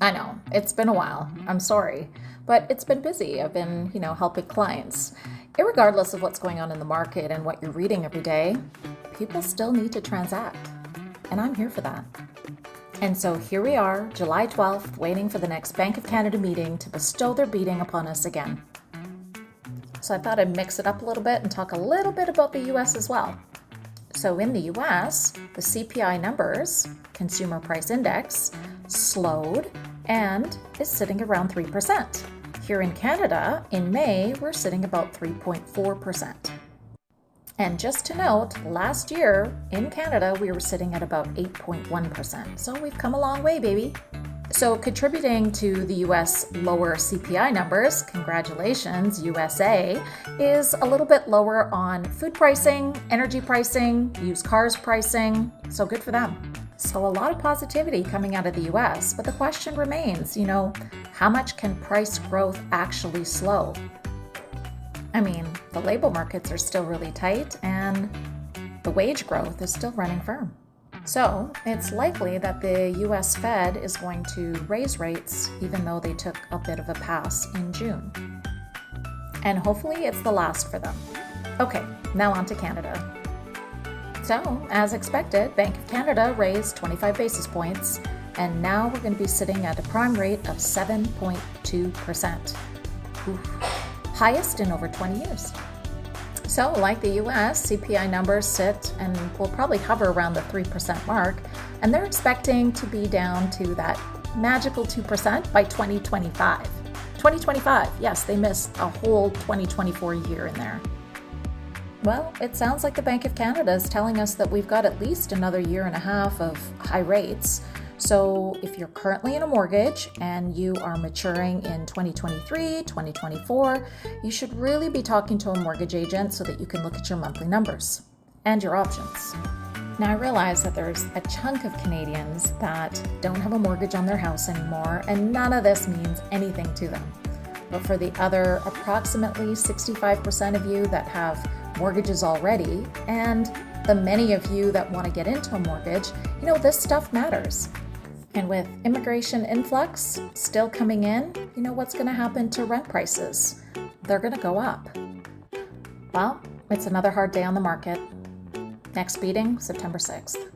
I know, it's been a while. I'm sorry. But it's been busy. I've been, helping clients. Irregardless of what's going on in the market and what you're reading every day, people still need to transact. And I'm here for that. And so here we are, July 12th, waiting for the next Bank of Canada meeting to bestow their beating upon us again. So I thought I'd mix it up a little bit and talk a little bit about the US as well. So in the US, the CPI numbers, Consumer Price Index, slowed and is sitting around 3%. Here in Canada, in May, we're sitting about 3.4%. And just to note, last year in Canada, we were sitting at about 8.1%. So we've come a long way, baby. So contributing to the US lower CPI numbers, congratulations, USA, is a little bit lower on food pricing, energy pricing, used cars pricing. So good for them. So a lot of positivity coming out of the US, but the question remains, how much can price growth actually slow? I mean, the labor markets are still really tight and the wage growth is still running firm. So it's likely that the US Fed is going to raise rates even though they took a bit of a pass in June. And hopefully it's the last for them. Okay, now on to Canada. So, as expected, Bank of Canada raised 25 basis points, and now we're going to be sitting at a prime rate of 7.2%. Highest in over 20 years. So, like the US, CPI numbers sit and will probably hover around the 3% mark, and they're expecting to be down to that magical 2% by 2025. 2025, yes, they missed a whole 2024 year in there. Well, it sounds like the Bank of Canada is telling us that we've got at least another year and a half of high rates. So if you're currently in a mortgage and you are maturing in 2023, 2024, you should really be talking to a mortgage agent so that you can look at your monthly numbers and your options. Now, I realize that there's a chunk of Canadians that don't have a mortgage on their house anymore, and none of this means anything to them. But for the other approximately 65% of you that have mortgages already, and the many of you that want to get into a mortgage, this stuff matters. And with immigration influx still coming in, what's going to happen to rent prices? They're going to go up. Well, it's another hard day on the market. Next meeting, September 6th.